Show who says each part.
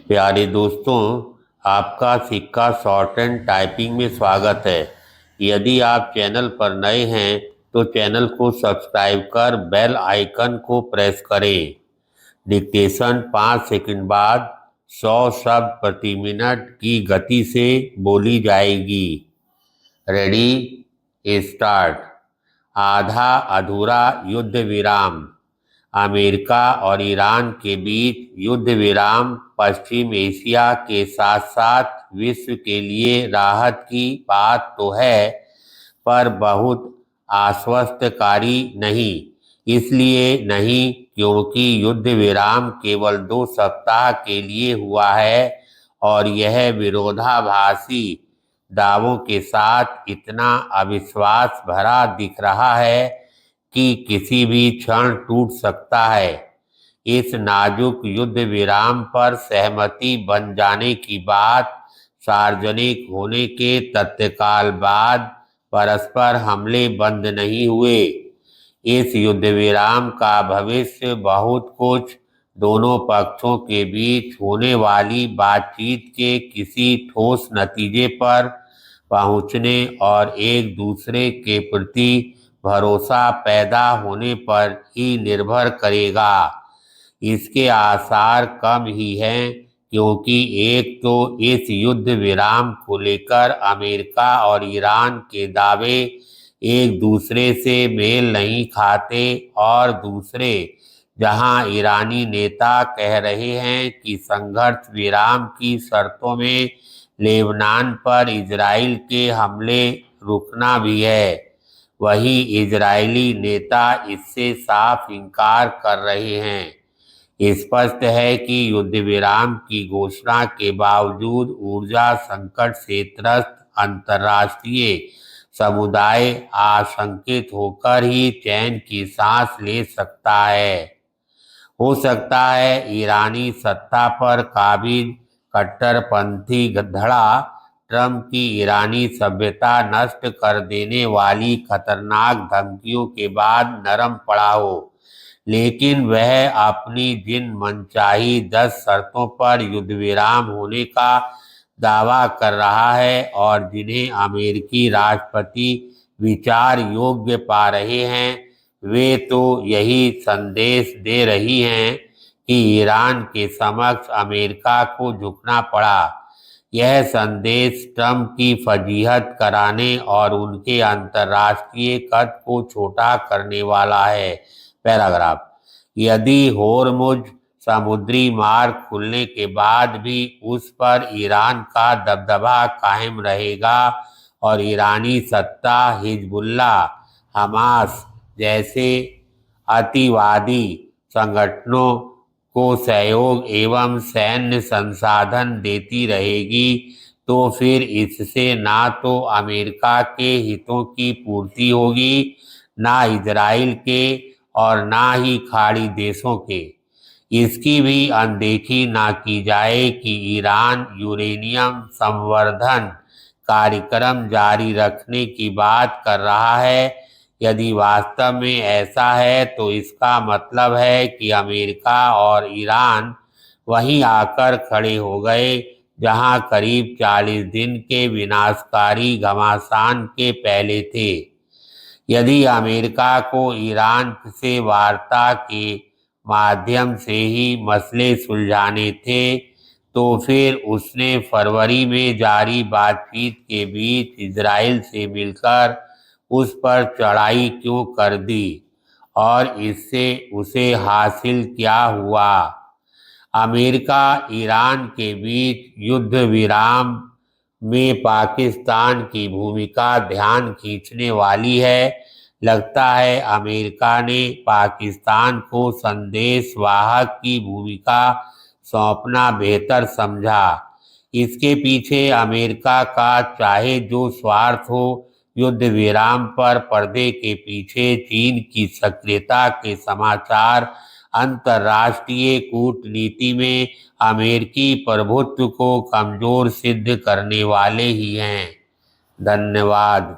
Speaker 1: प्यारे दोस्तों, आपका सिक्का शॉर्ट एंड टाइपिंग में स्वागत है। यदि आप चैनल पर नए हैं तो चैनल को सब्सक्राइब कर बेल आइकन को प्रेस करें। डिक्टेशन 5 सेकंड बाद 100 शब्द प्रति मिनट की गति से बोली जाएगी। Ready, start. आधा अधूरा युद्ध विराम। अमेरिका और ईरान के बीच युद्ध विराम पश्चिम एशिया के साथ साथ विश्व के लिए राहत की बात तो है, पर बहुत आश्वस्तकारी नहीं। इसलिए नहीं क्योंकि युद्ध विराम केवल 2 सप्ताह के लिए हुआ है और यह विरोधाभासी दावों के साथ इतना अविश्वास भरा दिख रहा है कि किसी भी क्षण टूट सकता है। इस नाजुक युद्ध विराम पर सहमति बन जाने की बात सार्वजनिक होने के तत्काल बाद परस्पर हमले बंद नहीं हुए। इस युद्ध विराम का भविष्य बहुत कुछ दोनों पक्षों के बीच होने वाली बातचीत के किसी ठोस नतीजे पर पहुंचने और एक दूसरे के प्रति भरोसा पैदा होने पर ही निर्भर करेगा। इसके आसार कम ही हैं, क्योंकि एक तो इस युद्ध विराम को लेकर अमेरिका और ईरान के दावे एक दूसरे से मेल नहीं खाते, और दूसरे जहां ईरानी नेता कह रहे हैं कि संघर्ष विराम की शर्तों में लेबनान पर इजराइल के हमले रुकना भी है, वहीं इजरायली नेता इससे साफ इनकार कर रहे हैं। स्पष्ट है कि युद्ध विराम की घोषणा के बावजूद ऊर्जा संकट से त्रस्त अंतर्राष्ट्रीय समुदाय आशंकित होकर ही चैन की सांस ले सकता है। हो सकता है ईरानी सत्ता पर काबिज कट्टरपंथी धड़ा ट्रंप की ईरानी सभ्यता नष्ट कर देने वाली खतरनाक धमकियों के बाद नरम पड़ा हो, लेकिन वह अपनी जिन मनचाही 10 शर्तों पर युद्ध विराम होने का दावा कर रहा है और जिन्हें अमेरिकी राष्ट्रपति विचार योग्य पा रहे हैं, वे तो यही संदेश दे रही हैं कि ईरान के समक्ष अमेरिका को झुकना पड़ा। यह संदेश ट्रंप की फजीहत कराने और उनके अंतर्राष्ट्रीय कद को छोटा करने वाला है। पैराग्राफ। यदि होर्मुज समुद्री मार्ग खुलने के बाद भी उस पर ईरान का दबदबा कायम रहेगा और ईरानी सत्ता हिजबुल्लाह, हमास जैसे अतिवादी संगठनों को सहयोग एवं सैन्य संसाधन देती रहेगी, तो फिर इससे ना तो अमेरिका के हितों की पूर्ति होगी, ना इजराइल के और ना ही खाड़ी देशों के। इसकी भी अनदेखी ना की जाए कि ईरान यूरेनियम संवर्धन कार्यक्रम जारी रखने की बात कर रहा है। यदि वास्तव में ऐसा है तो इसका मतलब है कि अमेरिका और ईरान वहीं आकर खड़े हो गए जहां करीब 40 दिन के विनाशकारी घमासान के पहले थे। यदि अमेरिका को ईरान से वार्ता के माध्यम से ही मसले सुलझाने थे, तो फिर उसने फरवरी में जारी बातचीत के बीच इजराइल से मिलकर उस पर चढ़ाई क्यों कर दी, और इससे उसे हासिल क्या हुआ? अमेरिका ईरान के बीच युद्ध विराम में पाकिस्तान की भूमिका ध्यान खींचने वाली है। लगता है अमेरिका ने पाकिस्तान को संदेशवाहक की भूमिका सौंपना बेहतर समझा। इसके पीछे अमेरिका का चाहे जो स्वार्थ हो, युद्ध विराम पर पर्दे के पीछे चीन की सक्रियता के समाचार अंतर्राष्ट्रीय कूटनीति में अमेरिकी प्रभुत्व को कमजोर सिद्ध करने वाले ही हैं। धन्यवाद।